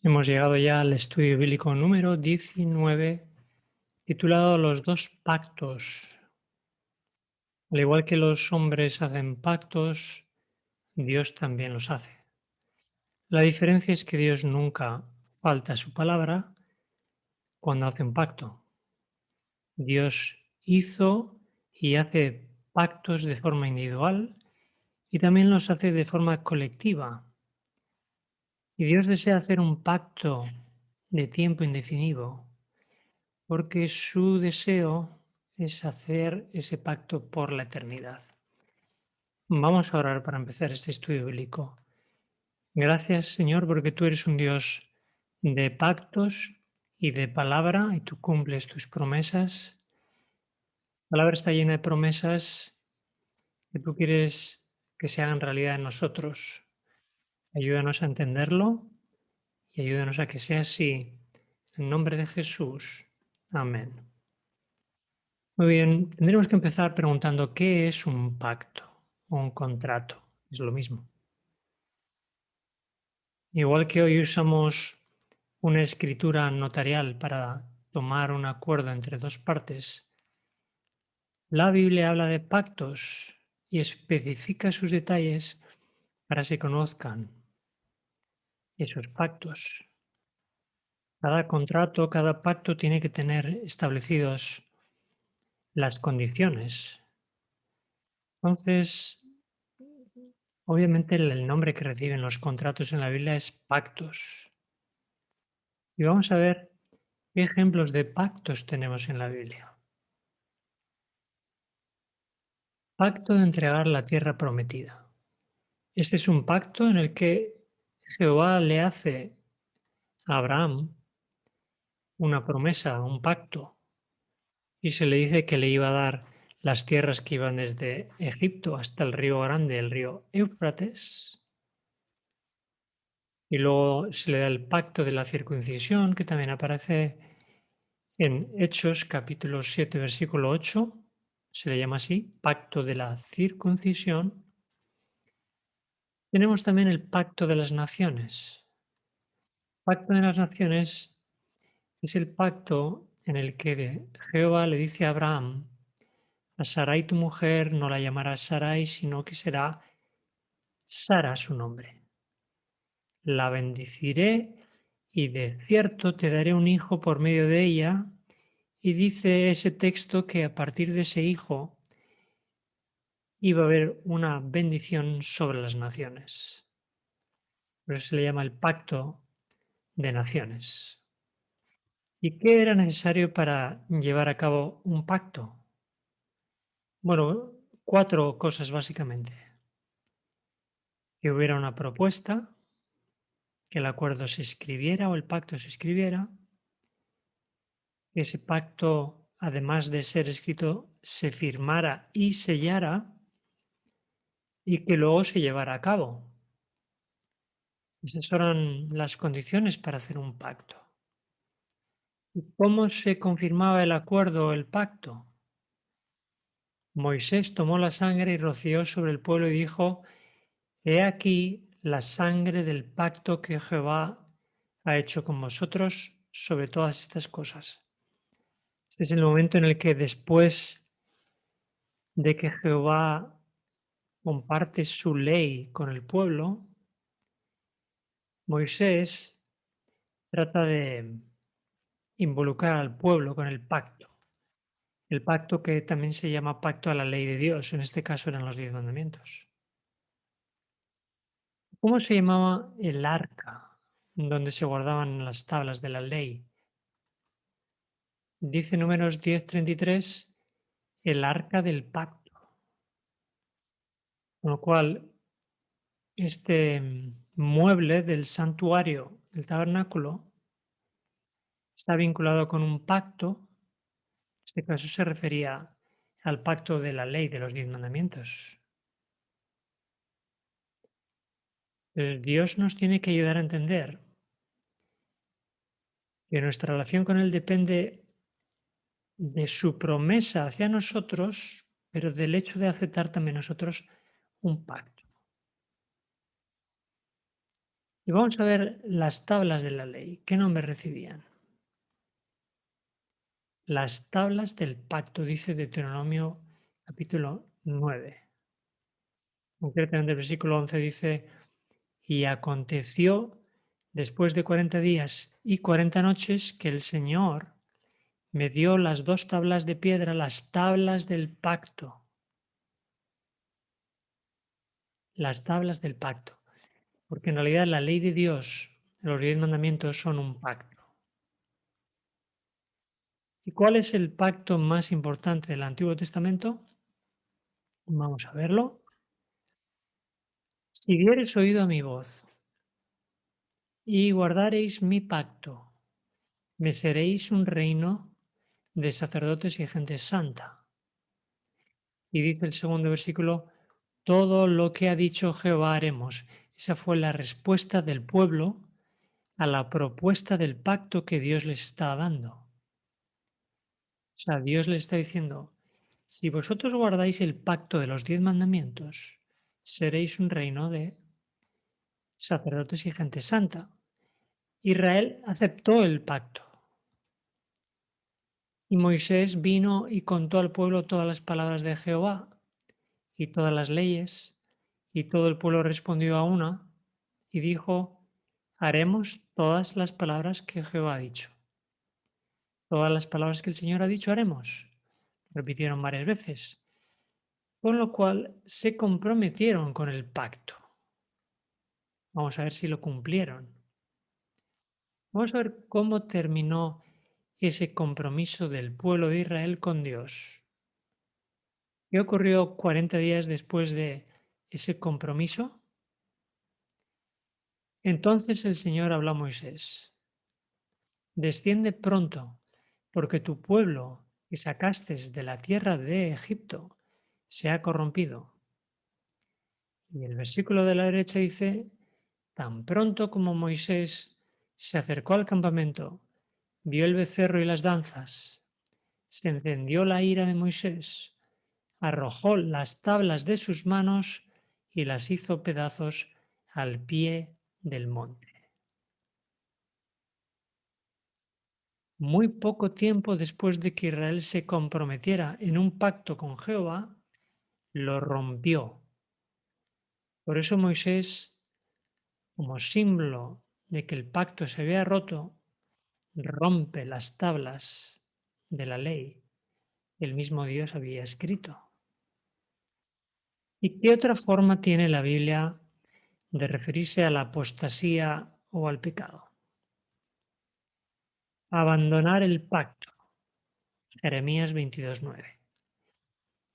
Hemos llegado ya al estudio bíblico número 19, titulado Los dos pactos. Al igual que los hombres hacen pactos, Dios también los hace. La diferencia es que Dios nunca falta a su palabra cuando hace un pacto. Dios hizo y hace pactos de forma individual y también los hace de forma colectiva. Y Dios desea hacer un pacto de tiempo indefinido porque su deseo es hacer ese pacto por la eternidad. Vamos a orar para empezar este estudio bíblico. Gracias, Señor, porque tú eres un Dios de pactos y de palabra y tú cumples tus promesas. La palabra está llena de promesas que tú quieres que se hagan realidad en nosotros. Ayúdanos a entenderlo y ayúdanos a que sea así. En nombre de Jesús. Amén. Muy bien, tendremos que empezar preguntando qué es un pacto o un contrato. Es lo mismo. Igual que hoy usamos una escritura notarial para tomar un acuerdo entre dos partes, la Biblia habla de pactos y especifica sus detalles para que se conozcan esos pactos. Cada contrato, cada pacto tiene que tener establecidos las condiciones. Entonces, obviamente el nombre que reciben los contratos en la Biblia es pactos. Y vamos a ver qué ejemplos de pactos tenemos en la Biblia. Pacto de entregar la tierra prometida. Este es un pacto en el que Jehová le hace a Abraham una promesa, un pacto, y se le dice que le iba a dar las tierras que iban desde Egipto hasta el río Grande, el río Éufrates. Y luego se le da el pacto de la circuncisión, que también aparece en Hechos capítulo 7, versículo 8. Se le llama así, pacto de la circuncisión. Tenemos también el pacto de las naciones. Pacto de las naciones es el pacto en el que Jehová le dice a Abraham: a Sarai tu mujer no la llamarás Sarai, sino que será Sara su nombre. La bendeciré y de cierto te daré un hijo por medio de ella. Y dice ese texto que a partir de ese hijo iba a haber una bendición sobre las naciones. Por eso se le llama el pacto de naciones. ¿Y qué era necesario para llevar a cabo un pacto? Bueno, cuatro cosas básicamente. Que hubiera una propuesta, que el acuerdo se escribiera o el pacto se escribiera, que ese pacto, además de ser escrito, se firmara y sellara y que luego se llevara a cabo. Esas eran las condiciones para hacer un pacto. ¿Y cómo se confirmaba el acuerdo o el pacto? Moisés tomó la sangre y roció sobre el pueblo y dijo: He aquí la sangre del pacto que Jehová ha hecho con vosotros sobre todas estas cosas. Este es el momento en el que después de que Jehová comparte su ley con el pueblo, Moisés trata de involucrar al pueblo con el pacto. El pacto que también se llama pacto a la ley de Dios, en este caso eran los 10 mandamientos. ¿Cómo se llamaba el arca donde se guardaban las tablas de la ley? Dice Números 10:33, el arca del pacto. Con lo cual, este mueble del santuario, del tabernáculo, está vinculado con un pacto. En este caso se refería al pacto de la ley de los 10 mandamientos. Dios nos tiene que ayudar a entender que nuestra relación con Él depende de su promesa hacia nosotros, pero del hecho de aceptar también nosotros un pacto. Y vamos a ver las tablas de la ley. ¿Qué nombre recibían? Las tablas del pacto, dice Deuteronomio capítulo 9. Concretamente el versículo 11 dice, y aconteció después de 40 días y 40 noches que el Señor me dio las dos tablas de piedra, las tablas del pacto, las tablas del pacto, porque en realidad la ley de Dios, los 10 mandamientos son un pacto. ¿Y cuál es el pacto más importante del Antiguo Testamento? Vamos a verlo. Si diereis oído a mi voz y guardareis mi pacto, me seréis un reino de sacerdotes y gente santa. Y dice el segundo versículo, todo lo que ha dicho Jehová haremos. Esa fue la respuesta del pueblo a la propuesta del pacto que Dios les está dando. O sea, Dios les está diciendo, si vosotros guardáis el pacto de los 10 mandamientos, seréis un reino de sacerdotes y gente santa. Israel aceptó el pacto. Y Moisés vino y contó al pueblo todas las palabras de Jehová y todas las leyes, y todo el pueblo respondió a una y dijo, haremos todas las palabras que Jehová ha dicho. Todas las palabras que el Señor ha dicho haremos. Repitieron varias veces, con lo cual se comprometieron con el pacto. Vamos a ver si lo cumplieron. Vamos a ver cómo terminó ese compromiso del pueblo de Israel con Dios. ¿Qué ocurrió 40 días después de ese compromiso? Entonces el Señor habló a Moisés, desciende pronto, porque tu pueblo que sacaste de la tierra de Egipto se ha corrompido. Y el versículo de la derecha dice, tan pronto como Moisés se acercó al campamento, vio el becerro y las danzas, se encendió la ira de Moisés, arrojó las tablas de sus manos y las hizo pedazos al pie del monte. Muy poco tiempo después de que Israel se comprometiera en un pacto con Jehová, lo rompió. Por eso Moisés, como símbolo de que el pacto se había roto, rompe las tablas de la ley que el mismo Dios había escrito. ¿Y qué otra forma tiene la Biblia de referirse a la apostasía o al pecado? Abandonar el pacto. Jeremías 22:9.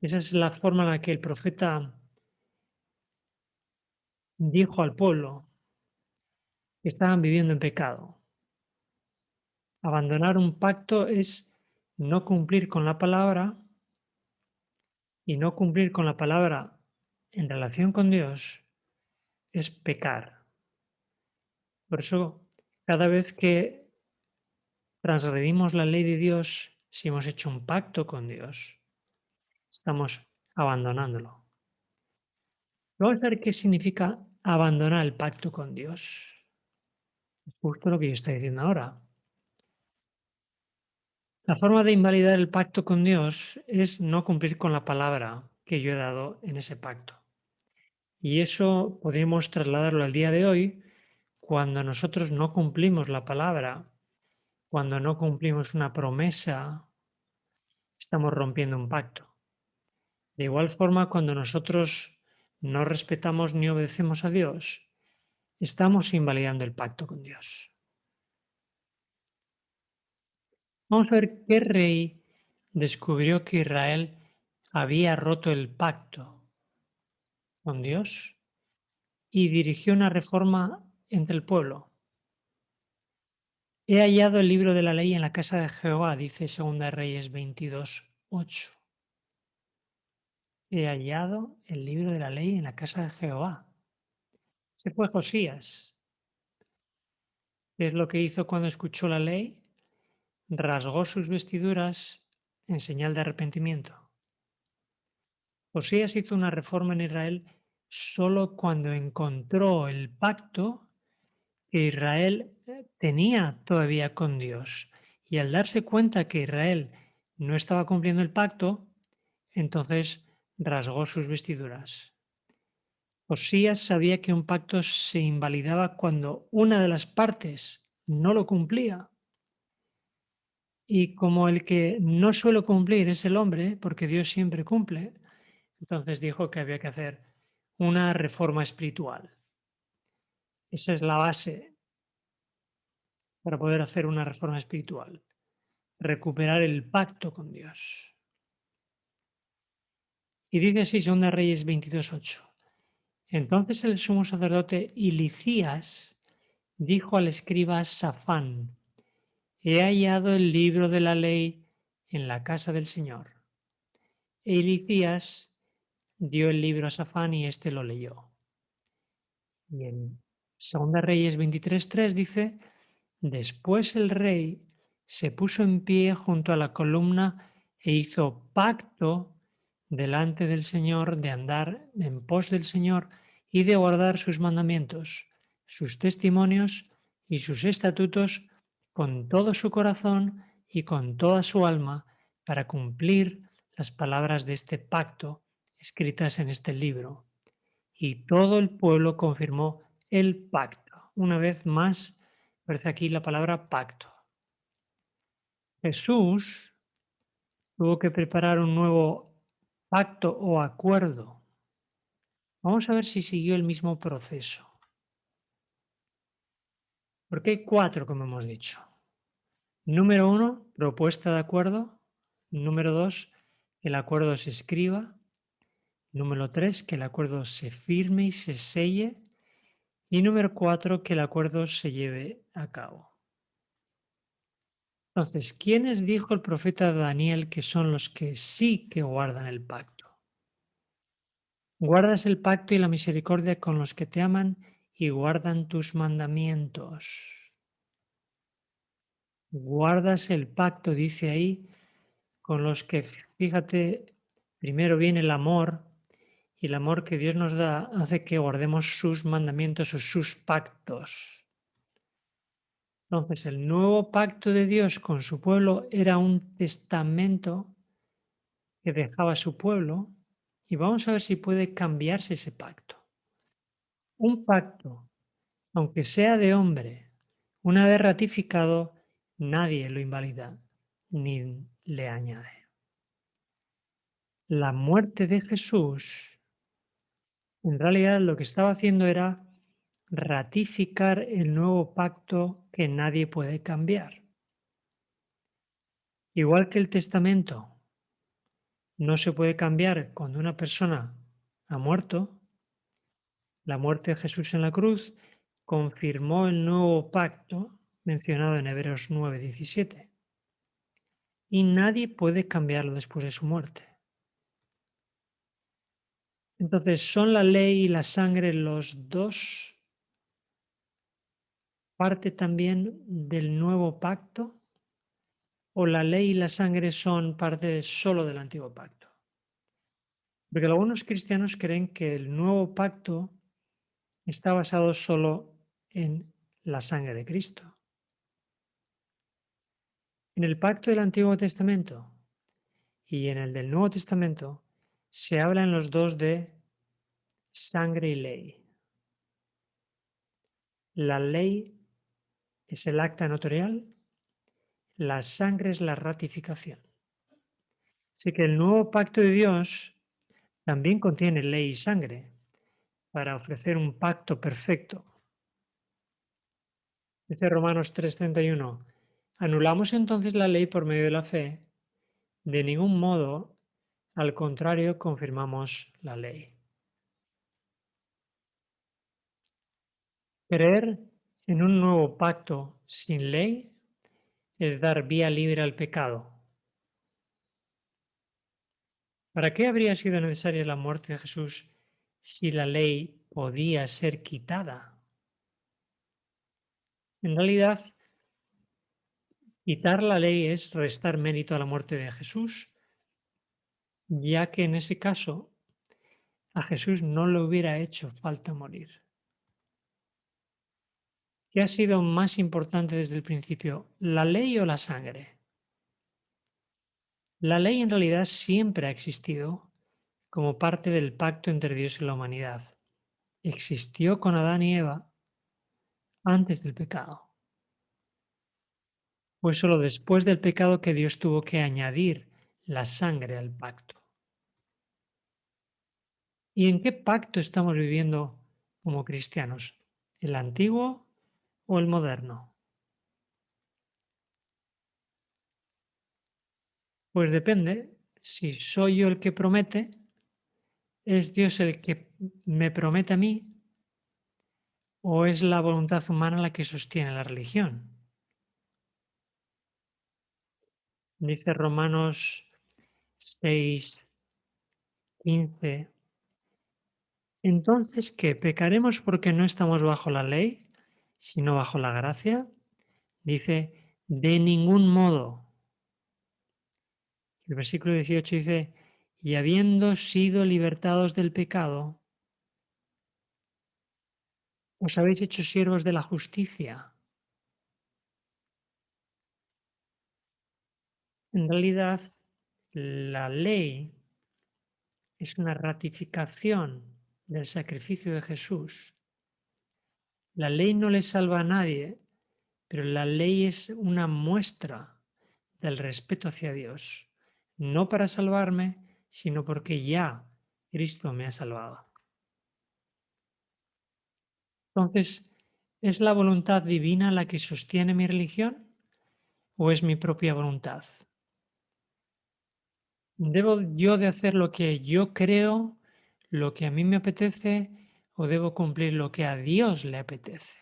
Esa es la forma en la que el profeta dijo al pueblo que estaban viviendo en pecado. Abandonar un pacto es no cumplir con la palabra, y no cumplir con la palabra en relación con Dios es pecar. Por eso, cada vez que transgredimos la ley de Dios, si hemos hecho un pacto con Dios, estamos abandonándolo. Vamos a ver qué significa abandonar el pacto con Dios. Es justo lo que yo estoy diciendo ahora. La forma de invalidar el pacto con Dios es no cumplir con la palabra que yo he dado en ese pacto. Y eso podemos trasladarlo al día de hoy cuando nosotros no cumplimos la palabra, cuando no cumplimos una promesa, estamos rompiendo un pacto. De igual forma, cuando nosotros no respetamos ni obedecemos a Dios, estamos invalidando el pacto con Dios. Vamos a ver qué rey descubrió que Israel había roto el pacto con Dios y dirigió una reforma entre el pueblo. He hallado el libro de la ley en la casa de Jehová, dice 2 Reyes 22:8. He hallado el libro de la ley en la casa de Jehová. Se fue Josías. ¿Qué es lo que hizo cuando escuchó la ley? Rasgó sus vestiduras en señal de arrepentimiento. Josías hizo una reforma en Israel solo cuando encontró el pacto que Israel tenía todavía con Dios. Y al darse cuenta que Israel no estaba cumpliendo el pacto, entonces rasgó sus vestiduras. Osías sabía que un pacto se invalidaba cuando una de las partes no lo cumplía. Y como el que no suele cumplir es el hombre, porque Dios siempre cumple, entonces dijo que había que hacer una reforma espiritual. Esa es la base para poder hacer una reforma espiritual. Recuperar el pacto con Dios. Y dice así, 2 Reyes 22:8. Entonces el sumo sacerdote Hilcías dijo al escriba Safán: He hallado el libro de la ley en la casa del Señor. E Hilcías dio el libro a Safán y éste lo leyó. Y en 2 Reyes 23:3 dice: Después el rey se puso en pie junto a la columna e hizo pacto delante del Señor de andar en pos del Señor y de guardar sus mandamientos, sus testimonios y sus estatutos con todo su corazón y con toda su alma, para cumplir las palabras de este pacto escritas en este libro. Y todo el pueblo confirmó el pacto. Una vez más, aparece aquí la palabra pacto. Jesús tuvo que preparar un nuevo pacto o acuerdo. Vamos a ver si siguió el mismo proceso. Porque hay cuatro, como hemos dicho. Número uno, propuesta de acuerdo. Número dos, que el acuerdo se escriba. Número tres, que el acuerdo se firme y se selle. Y número cuatro, que el acuerdo se lleve a cabo. Entonces, ¿quiénes dijo el profeta Daniel que son los que sí que guardan el pacto? Guardas el pacto y la misericordia con los que te aman y guardan tus mandamientos. Guardas el pacto, dice ahí, con los que, fíjate, primero viene el amor, y el amor que Dios nos da hace que guardemos sus mandamientos o sus pactos. Entonces, el nuevo pacto de Dios con su pueblo era un testamento que dejaba su pueblo, y vamos a ver si puede cambiarse ese pacto. Un pacto, aunque sea de hombre, una vez ratificado, nadie lo invalida ni le añade. La muerte de Jesús, en realidad lo que estaba haciendo era ratificar el nuevo pacto que nadie puede cambiar. Igual que el testamento no se puede cambiar cuando una persona ha muerto, la muerte de Jesús en la cruz confirmó el nuevo pacto mencionado en Hebreos 9:17, y nadie puede cambiarlo después de su muerte. Entonces, ¿son la ley y la sangre los dos parte también del nuevo pacto? ¿O la ley y la sangre son parte solo del antiguo pacto? Porque algunos cristianos creen que el nuevo pacto está basado solo en la sangre de Cristo. En el pacto del Antiguo Testamento y en el del Nuevo Testamento se habla en los dos de sangre y ley. La ley es el acta notarial, la sangre es la ratificación. Así que el nuevo pacto de Dios también contiene ley y sangre para ofrecer un pacto perfecto. Dice Romanos 3:31, ¿anulamos entonces la ley por medio de la fe? De ningún modo, al contrario, confirmamos la ley. Creer en un nuevo pacto sin ley es dar vía libre al pecado. ¿Para qué habría sido necesaria la muerte de Jesús si la ley podía ser quitada? En realidad, quitar la ley es restar mérito a la muerte de Jesús, ya que en ese caso a Jesús no le hubiera hecho falta morir. ¿Qué ha sido más importante desde el principio, la ley o la sangre? La ley en realidad siempre ha existido como parte del pacto entre Dios y la humanidad. Existió con Adán y Eva antes del pecado. Fue solo después del pecado que Dios tuvo que añadir la sangre al pacto. ¿Y en qué pacto estamos viviendo como cristianos? ¿El antiguo o el moderno? Pues depende. Si soy yo el que promete, ¿es Dios el que me promete a mí o es la voluntad humana la que sostiene la religión? Dice Romanos 6:15. Entonces, ¿qué? ¿Pecaremos porque no estamos bajo la ley, sino bajo la gracia? Dice, de ningún modo. El versículo 18 dice, y habiendo sido libertados del pecado, os habéis hecho siervos de la justicia. En realidad, la ley es una ratificación del sacrificio de Jesús. La ley no le salva a nadie, pero la ley es una muestra del respeto hacia Dios, no para salvarme, sino porque ya Cristo me ha salvado. Entonces, ¿es la voluntad divina la que sostiene mi religión o es mi propia voluntad? ¿Debo yo de hacer lo que yo creo, lo que a mí me apetece, o debo cumplir lo que a Dios le apetece?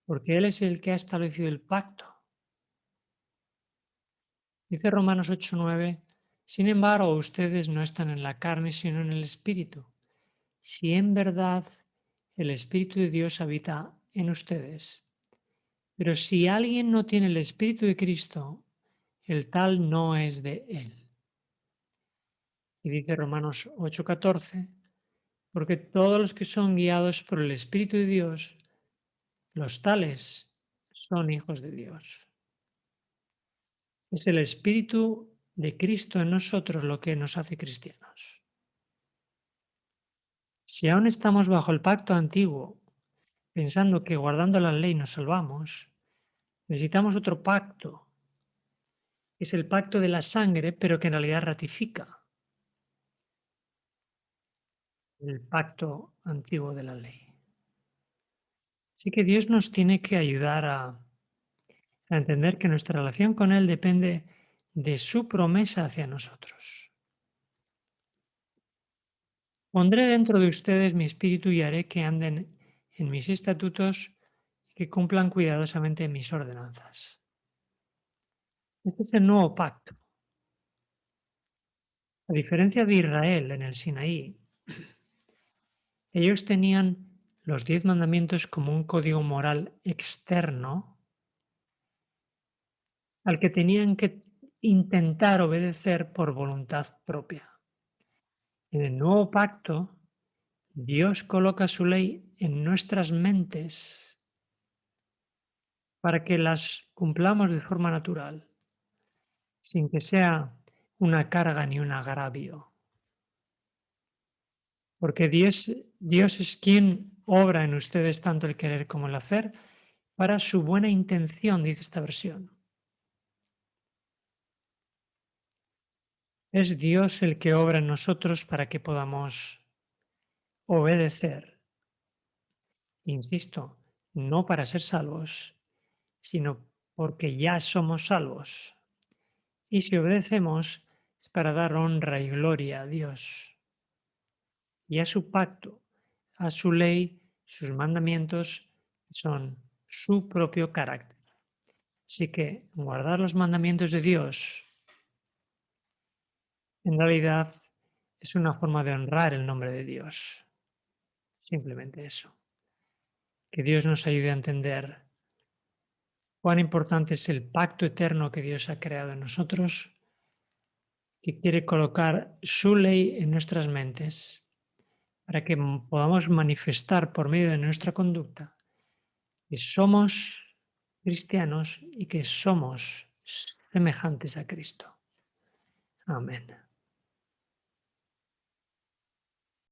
Porque Él es el que ha establecido el pacto. Dice Romanos 8:9, sin embargo, ustedes no están en la carne, sino en el Espíritu. Si en verdad el Espíritu de Dios habita en ustedes. Pero si alguien no tiene el Espíritu de Cristo, el tal no es de Él. Y dice Romanos 8:14, porque todos los que son guiados por el Espíritu de Dios, los tales son hijos de Dios. Es el Espíritu de Cristo en nosotros lo que nos hace cristianos. Si aún estamos bajo el pacto antiguo, pensando que guardando la ley nos salvamos, necesitamos otro pacto. Es el pacto de la sangre, pero que en realidad ratifica el pacto antiguo de la ley. Así que Dios nos tiene que ayudar a entender que nuestra relación con Él depende de su promesa hacia nosotros. Pondré dentro de ustedes mi espíritu y haré que anden en mis estatutos y que cumplan cuidadosamente mis ordenanzas. Este es el nuevo pacto. A diferencia de Israel en el Sinaí, ellos tenían los 10 mandamientos como un código moral externo al que tenían que intentar obedecer por voluntad propia. En el nuevo pacto, Dios coloca su ley en nuestras mentes para que las cumplamos de forma natural, sin que sea una carga ni un agravio. Porque Dios es quien obra en ustedes tanto el querer como el hacer para su buena intención, dice esta versión. Es Dios el que obra en nosotros para que podamos obedecer. Insisto, no para ser salvos, sino porque ya somos salvos. Y si obedecemos es para dar honra y gloria a Dios y a su pacto, a su ley, sus mandamientos, que son su propio carácter. Así que guardar los mandamientos de Dios en realidad es una forma de honrar el nombre de Dios. Simplemente eso. Que Dios nos ayude a entender cuán importante es el pacto eterno que Dios ha creado en nosotros, que quiere colocar su ley en nuestras mentes para que podamos manifestar por medio de nuestra conducta que somos cristianos y que somos semejantes a Cristo. Amén.